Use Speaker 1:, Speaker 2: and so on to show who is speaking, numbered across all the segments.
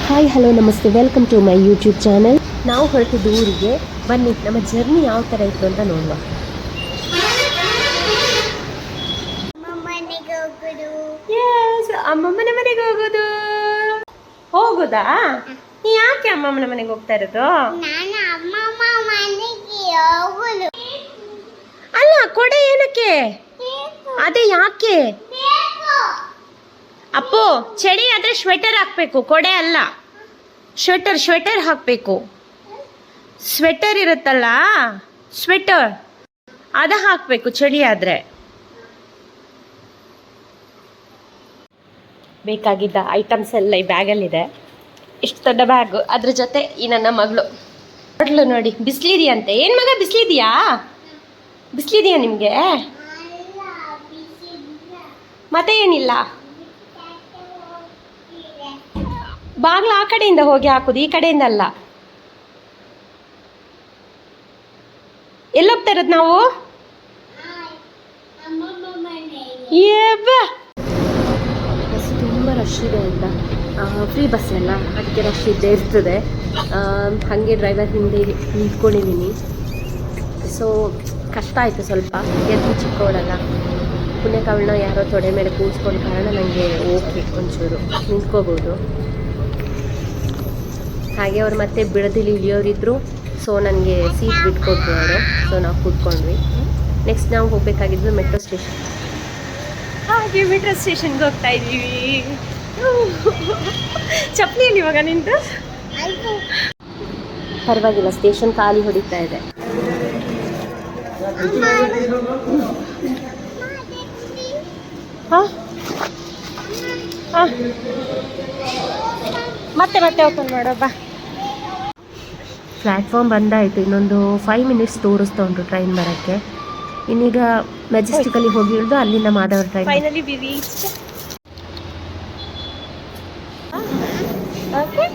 Speaker 1: Hi hello namaste, welcome to my YouTube channel. ನಾವು ಹೊರಟಿದ್ದು ಊರಿಗೆ. ಬನ್ನಿ ನಮ್ಮ ಜರ್ನಿ ಯಾವ ಥರ ಇತ್ತು ಅಂತ ನೋಡುವ. ಅಮ್ಮಮ್ಮನ ಮನೆಗೆ ಹೋಗೋದು. ಹೋಗೋದಾ? ನೀ ಯಾಕೆ ಅಮ್ಮಮ್ಮನ ಮನೆಗೆ ಹೋಗ್ತಾ ಇರೋದು? ಅಲ್ಲ, ಕೊಡೆ ಏನಕ್ಕೆ? ಅದೇ ಯಾಕೆ? ಅಪ್ಪು, ಚಳಿ ಆದ್ರೆ ಸ್ವೆಟರ್ ಹಾಕ್ಬೇಕು, ಕೊಡೆ ಅಲ್ಲ. ಸ್ವೆಟರ್ ಹಾಕಬೇಕು. ಸ್ವೆಟರ್ ಇರುತ್ತಲ್ಲ, ಸ್ವೆಟರ್ ಅದ ಹಾಕಬೇಕು ಚಳಿ ಆದ್ರೆ. ಬೇಕಾಗಿದ್ದ ಐಟಮ್ಸ್ ಎಲ್ಲ ಈ ಬ್ಯಾಗಲ್ಲಿದೆ. ಇಷ್ಟು ದೊಡ್ಡ ಬ್ಯಾಗ್, ಅದ್ರ ಜೊತೆ ಈ ನನ್ನ ಮಗಳು ನೋಡಿ. ಬಿಸಿಲಿದೆಯಂತೆ. ಏನು ಮಗ, ಬಿಸಿಲಿದೆಯಾ ನಿಮಗೆ? ಮತ್ತೆ ಏನಿಲ್ಲ. ಬಾಗ್ಲ ಆ ಕಡೆಯಿಂದ ಹೋಗಿ ಹಾಕುದು, ಈ ಕಡೆಯಿಂದ ಅಲ್ಲ. ಎಲ್ಲೋಗ್ತಾ ಇರೋದು ನಾವು? ಬಸ್ ತುಂಬ ರಶ್ ಇದೆ ಅಂತ. ಫ್ರೀ ಬಸ್ ಅಲ್ಲ, ಅದಕ್ಕೆ ರಶ್ ಇದ್ದೇ ಇರ್ತದೆ. ಹಾಗೆ ಡ್ರೈವರ್ ಹಿಂದೆ ನಿಂತ್ಕೊಂಡಿದ್ದೀನಿ. ಸೊ ಕಷ್ಟ ಆಯಿತು ಸ್ವಲ್ಪ. ಎದ್ದು ಚಿಕ್ಕವಳಲ್ಲ, ಪುಣ್ಯಕಾವಳನ್ನ ಯಾರೋ ತೊಡೆ ಮೇಲೆ ಕೂರಿಸ್ಕೊಂಡ ಕಾರಣ ನನಗೆ ಓಕೆ ಒಂಚೂರು ನಿಂತ್ಕೋಬೋದು. ಹಾಗೆ ಅವ್ರು ಮತ್ತೆ ಬಿಡದಿಲಿ ಇಳಿಯೋರಿದ್ರು. ಸೊ ನನಗೆ ಸೀಟ್ ಬಿಟ್ಕೊಟ್ರು ಅವರು. ಸೊ ನಾವು ಕೂತ್ಕೊಂಡ್ವಿ. ನೆಕ್ಸ್ಟ್ ನಾವು ಹೋಗಬೇಕಾಗಿದ್ದು ಮೆಟ್ರೋ ಸ್ಟೇಷನ್. ಹಾಗೆ ಮೆಟ್ರೋ ಸ್ಟೇಷನ್ಗೆ ಹೋಗ್ತಾ ಇದ್ದೀವಿ. ಚಪ್ಪಲಿಯಲ್ಲಿ ಇವಾಗ ನಿಂತು ಪರವಾಗಿಲ್ಲ, ಸ್ಟೇಷನ್ ಖಾಲಿ ಹೊಡಿತಾ ಇದೆ. ಮತ್ತೆ ಓಪನ್ ಮಾಡೋಬ್ಬ. ಪ್ಲ್ಯಾಟ್ಫಾರ್ಮ್ ಬಂದಾಯಿತು. ಇನ್ನೊಂದು 5 ಮಿನಿಟ್ಸ್ ತೋರಿಸ್ತಾ ಉಂಟು ಟ್ರೈನ್ ಬರೋಕ್ಕೆ. ಇನ್ನೀಗ ಮೆಜೆಸ್ಟಿಕಲ್ಲಿ ಹೋಗಿ ಇಳಿದು ಅಲ್ಲಿಂದ Madhava train. Finally we reached. Okay,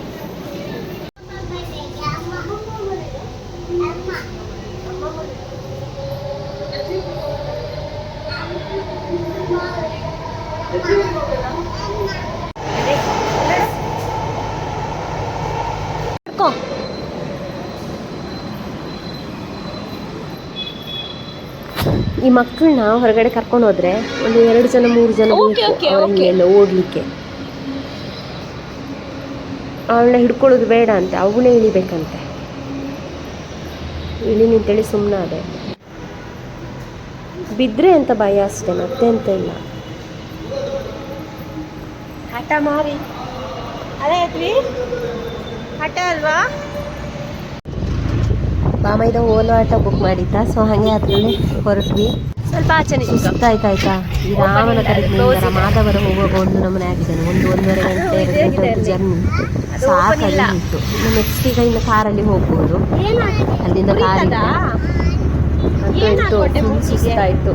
Speaker 1: ಈ ಮಕ್ಕಳನ್ನ ಹೊರಗಡೆ ಕರ್ಕೊಂಡು ಹೋದ್ರೆ ಒಂದು 2 ಜನ 3 ಜನ ಎಲ್ಲ ಓಡ್ಲಿಕ್ಕೆ. ಅವಳನ್ನ ಹಿಡ್ಕೊಳ್ಳೋದು ಬೇಡ ಅಂತೆ, ಅವಳೇ ಇಳಿಬೇಕಂತೆ. ಇಳಿ ನಿಂತೇಳಿ ಸುಮ್ಮನೆ ಅದೇ. ಬಿದ್ದರೆ ಅಂತ ಭಯ ಅಷ್ಟೇ, ಮತ್ತೆ ಅಂತ ಇಲ್ಲ. ಹಠ ಮಾರಿ ಅದೇ ಆಯ್ತ್ವಿ, ಹಠ ಅಲ್ವಾ? ಬಾಮೈದ ಓಲೋ ಆಟೋ ಬುಕ್ ಮಾಡಿದ್ದ. ಸೊ ಹಾಗೆ ಅದರಲ್ಲಿ ಹೊರಟ್ವಿ. ಸ್ವಲ್ಪ ಆಚೆ ಸುಸ್ತಾಯ್ತಾಯ್ತಾ. ಈ ರಾಮನ ಕಡೆಯಿಂದ ಮಾಧವರ ಹೋಗುವಾಗ ಒಂದು ನಮೂನೆ ಆಗಿದ್ದಾನೆ. 1-1.5 ಗಂಟೆ ಜರ್ನಿ ಸಾಕಾಗಿ ಇತ್ತು. ಇನ್ನು ನೆಕ್ಸ್ಟ್ ಈಗ ಇನ್ನು ಕಾರಲ್ಲಿ ಹೋಗ್ಬೋದು. ಅಲ್ಲಿಂದ ಕಾರಿಂದ ಅಂತೂ ಸುಸ್ತಾಯಿತು.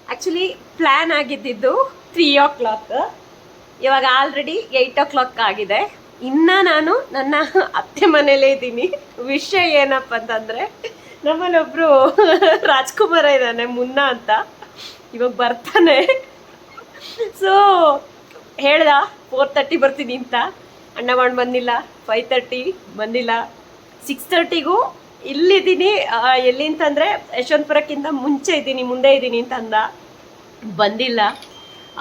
Speaker 1: ಆ್ಯಕ್ಚುಲಿ ಪ್ಲ್ಯಾನ್ ಆಗಿದ್ದು 3 o'clock. ಇವಾಗ ಆಲ್ರೆಡಿ 8 o'clock ಆಗಿದೆ. ಇನ್ನು ನಾನು ನನ್ನ ಅತ್ತೆ ಮನೇಲೇ ಇದ್ದೀನಿ. ವಿಷಯ ಏನಪ್ಪ ಅಂತಂದರೆ, ನಮ್ಮಲ್ಲೊಬ್ಬರು ರಾಜ್ಕುಮಾರ ಇದ್ದಾನೆ, ಮುನ್ನ ಅಂತ. ಇವಾಗ ಬರ್ತಾನೆ. ಸೊ ಹೇಳ್ದ 4:30 ಬರ್ತೀನಿ ಅಂತ. ಅಣ್ಣಗೊಂಡು ಬಂದಿಲ್ಲ. 5:30 ಬಂದಿಲ್ಲ. 6:30ಗೂ ಇಲ್ಲಿದ್ದೀನಿ. ಎಲ್ಲಿ ಅಂತಂದರೆ ಯಶವಂತಪುರಕ್ಕಿಂತ ಮುಂಚೆ ಇದ್ದೀನಿ, ಮುಂದೆ ಇದ್ದೀನಿ ಅಂತಂದ. ಬಂದಿಲ್ಲ.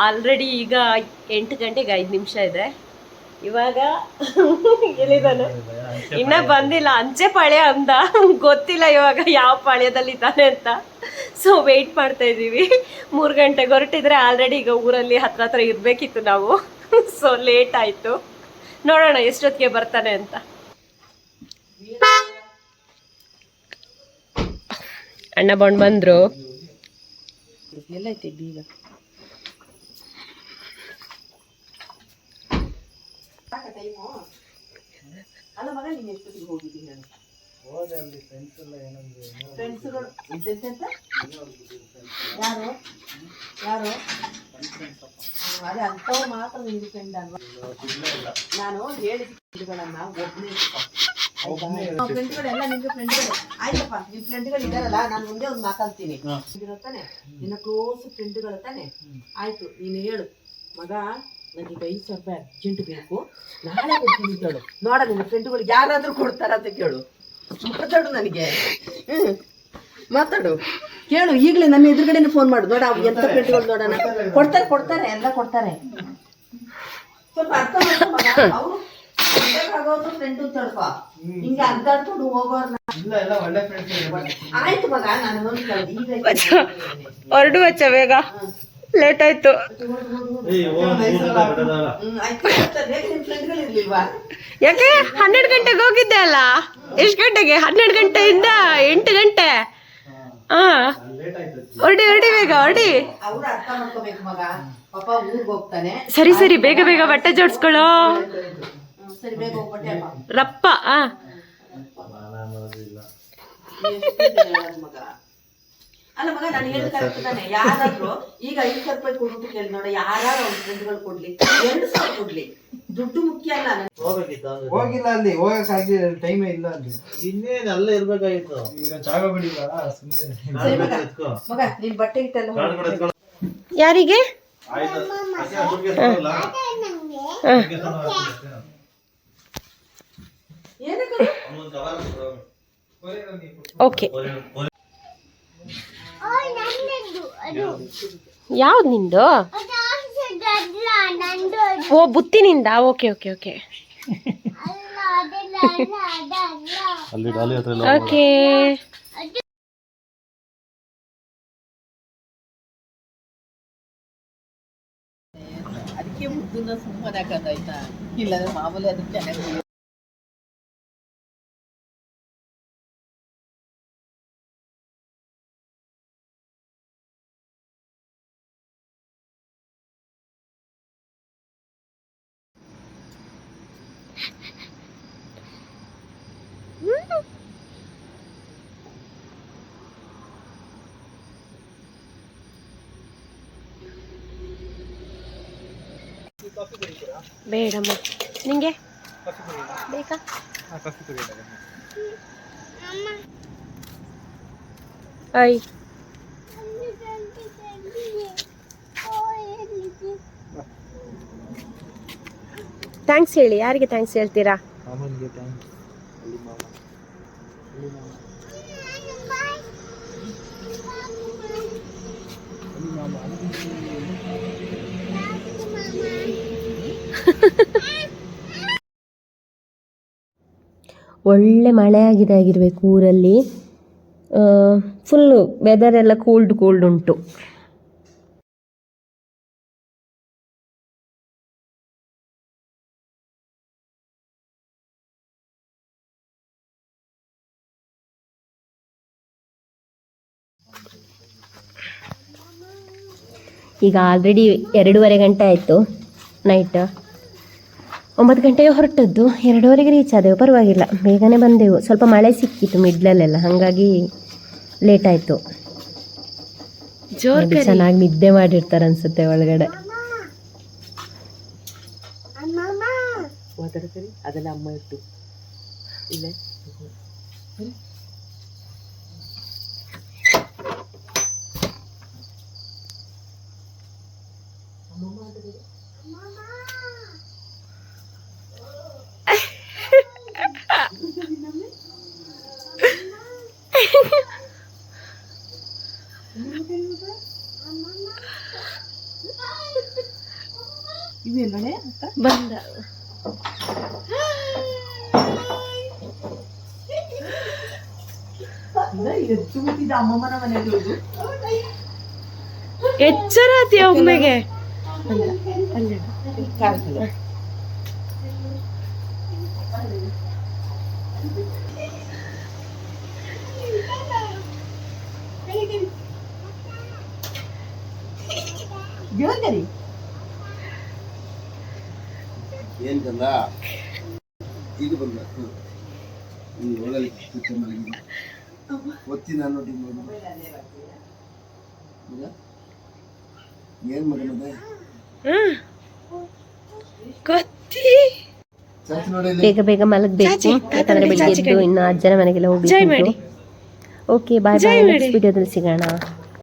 Speaker 1: ಆಲ್ರೆಡಿ ಈಗ 8 ಗಂಟೆಗೆ 5 ನಿಮಿಷ ಇದೆ. ಇವಾಗ ಎಲ್ಲಿದ್ದಾನೆ ಇನ್ನ ಬಂದಿಲ್ಲ, ಅಂಚೆ ಪಾಳ್ಯ ಅಂದ, ಗೊತ್ತಿಲ್ಲ ಇವಾಗ ಯಾವ ಪಾಳ್ಯದಲ್ಲಿ ಇದ್ದಾನೆ ಅಂತ. ಸೊ ವೆಯ್ಟ್ ಮಾಡ್ತಾ ಇದ್ದೀವಿ. 3 ಗಂಟೆಗೆ ಹೊರಟಿದ್ರೆ ಆಲ್ರೆಡಿ ಈಗ ಊರಲ್ಲಿ ಹತ್ರ ಇರಬೇಕಿತ್ತು ನಾವು. ಸೊ ಲೇಟ್ ಆಯಿತು, ನೋಡೋಣ ಎಷ್ಟೊತ್ತಿಗೆ ಬರ್ತಾನೆ ಅಂತ. ಅಣ್ಣ ಬಂದ್ರು. ಎಲ್ಲೈತಿ ಬೀಗ? ಅಲ್ಲ ಮಗ, ನೀನು ಎಷ್ಟೊತ್ತಿಗೆ ಹೋಗಿದ್ದೀನಿ ನಾನು? ಯಾರು ಯಾರು ಅದೇ ಅಂಥವ್ರು ಮಾತ್ರ ನಿಮ್ಗೆ ಫ್ರೆಂಡ್ ಅಲ್ವಾ? ನಾನು ಹೇಳಿದ ಫ್ರೆಂಡ್ಗಳನ್ನ ಫ್ರೆಂಡ್ಗಳೆಲ್ಲ ನಿಮ್ಗೆ ಫ್ರೆಂಡ್ಗಳು ಆಯ್ತಪ್ಪ. ನಿಮ್ ಫ್ರೆಂಡ್ಗಳು ಇದಾರಲ್ಲ, ನಾನು ಮುಂದೆ ಒಂದು ಮಾತಾಡ್ತೀನಿ ತಾನೆ, ನಿನ್ನ ಕ್ಲೋಸ್ ಫ್ರೆಂಡ್ಗಳು ತಾನೆ. ಆಯ್ತು, ನೀನು ಹೇಳು ಮಗ, ನನಗೆ 5,000 ರೂಪಾಯಿ ಅರ್ಜೆಂಟ್ ಬೇಕು, ನಾಳೆ ಕೊಡ್ತೀನಿ ಕೇಳು. ನೋಡ ನಿನ್ನ ಫ್ರೆಂಡ್ಗಳು ಯಾರಾದ್ರೂ ಕೊಡ್ತಾರ ಅಂತ ಕೇಳು. ಮಾತಾಡು ನನಗೆ, ಮಾತಾಡು, ಕೇಳು. ಈಗಲೇ ನನ್ನ ಎದುರುಗಡೆನೆ ಫೋನ್ ಮಾಡು. ನೋಡ ಅವು ಎಂತ ಫ್ರೆಂಡ್ಗಳು ನೋಡೋಣ. ಕೊಡ್ತಾರೆ ಎಲ್ಲ ಕೊಡ್ತಾರೆ. ಸ್ವಲ್ಪ ಅರ್ಥ ಮಾಡ್ಕೊ. ಅವರು ಫ್ರೆಂಡ್ ತಡ್ಕೊ, ಹಿಂಗೆ ಅರ್ಧಾಡ್ಕೊಂಡು ಹೋಗೋರ್ನ. ಆಯ್ತು ಮಗ, ನಾನು ಹೊರಡು ಬಚ್ಚ, ಬೇಗ ಲೇಟ್ ಆಯ್ತು. ಯಾಕೆ 12 ಗಂಟೆಗೆ ಹೋಗಿದ್ದೆ ಅಲ್ಲ? ಎಷ್ಟು ಗಂಟೆಗೆ? 12 ಗಂಟೆಯಿಂದ 8 ಗಂಟೆ. ಹಾ, ಹೊರಡಿ ಬೇಗ ಹೊರಡಿ. ಸರಿ ಸರಿ, ಬೇಗ ಬೇಗ ಬಟ್ಟೆ ಜೋಡಿಸ್ಕೊಳ್ಳೋ ರಪ್ಪ. ಅಲ್ಲ ಮಗ, ನಾನು ಹೇಳಿದ ಕರೆಕ್ಟ್ ತಾನೆ. ಯಾರಾದ್ರೂ ಈಗ 5,000 ರೂಪಾಯಿ ಕೊಡ್ಬಿಟ್ಟು ಕೇಳಿ ನೋಡ, ಯಾರು ಅವ್ರ ಫ್ರೆಂಡ್ಗಳು ಕೊಡ್ಲಿ, 2,000 ಕೊಡ್ಲಿ, ದುಡ್ಡು ಮುಖ್ಯ ಅಲ್ಲ.
Speaker 2: ಹೋಗಿಲ್ಲ, ಅಲ್ಲಿ ಹೋಗಕ್ಕಾಗಿ ಟೈಮೇ ಇಲ್ಲ. ಅಲ್ಲಿ ಇನ್ನೇನು ಅಲ್ಲೇ ಇರ್ಬೇಕಾಗಿತ್ತು. ಈಗ ಜಾಗ ಬಿಡಿಲ್ಲ.
Speaker 1: ಮಗ, ನಿನ್ ಬಟ್ಟೆ ಇಟ್ಟೆಲ್ಲ ಯಾರಿಗೆ? ಓಕೆ, ಯಾವ್ದು ನಿಂದು? ಓ, ಬುತ್ತಿನಿಂದ. Okay okay okay okay. ಅದಕ್ಕೆ ಮುದ್ದನ್ನ ಸುಮ್ಮನೆ ಹಾಕೋದಾಯ್ತಾ, ಇಲ್ಲಾಂದ್ರೆ ಮಾಮೂಲಿ ಅದಕ್ಕೆ ಚೆನ್ನಾಗಿ. ಬೇಡಮ್ಮ, ನಿಂಗೆ ಬೇಕಾ? ಐ ಥ್ಯಾಂಕ್ಸ್ ಹೇಳಿ. ಯಾರಿಗೆ ಥ್ಯಾಂಕ್ಸ್ ಹೇಳ್ತೀರಾ? ಒಳ್ಳೆ ಮಳೆ ಆಗಿರಬೇಕು ಊರಲ್ಲಿ. ಫುಲ್ಲು ವೆದರ್ ಎಲ್ಲ ಕೂಲ್ಡ್ ಉಂಟು. ಈಗ ಆಲ್ರೆಡಿ 2:30 ಗಂಟೆ ಆಯಿತು. ನೈಟ್ 9 ಗಂಟೆಗೆ ಹೊರಟದ್ದು, 2:30ಗೆ ರೀಚ್ ಆದೆವು. ಪರವಾಗಿಲ್ಲ, ಬೇಗನೆ ಬಂದೆವು. ಸ್ವಲ್ಪ ಮಳೆ ಸಿಕ್ಕಿತ್ತು ಮಿಡ್ಲಲ್ಲೆಲ್ಲ, ಹಾಗಾಗಿ ಲೇಟ್ ಆಯಿತು. ಚೆನ್ನಾಗಿ ನಿದ್ದೆ ಮಾಡಿರ್ತಾರೆ ಅನ್ಸುತ್ತೆ ಒಳಗಡೆ. ಅದೆಲ್ಲ ಅಮ್ಮ ಇಟ್ಟು ಇಲ್ಲ. ಬಂದ
Speaker 3: ಅಮ್ಮಮ್ಮನ ಮನೆಯಲ್ಲಿ ಹೋಗು.
Speaker 1: ಎಚ್ಚರಾತಿ ಒಮ್ಮೆಗೆ
Speaker 3: ಕಾಣ್ತದೆ. ಗಿಡಗರಿ
Speaker 2: ಏನ್ ಗಂಧ ಈಗ ಬಂದ ಒಳಗೆ ಒತ್ತಿ ನಾನು ಏನ್ ಮಗನದ
Speaker 1: ಕತ್ತಿ
Speaker 2: ಚಾಚಿ ನೋಡಿ
Speaker 1: ಬೇಗ ಬೇಗ ಮಲಗಬೇಕು ಯಾಕಂದ್ರೆ ಬೆಳಿಗ್ಗೆ ಎದ್ದು ಇನ್ನು ಅಜ್ಜನ ಮನೆಗೆಲ್ಲ ಹೋಗ್ಬೇಕು. ಓಕೆ ಬಾಯ್ ಬಾಯ್, ನೆಕ್ಸ್ಟ್ ವಿಡಿಯೋದಲ್ಲಿ ಸಿಗೋಣ.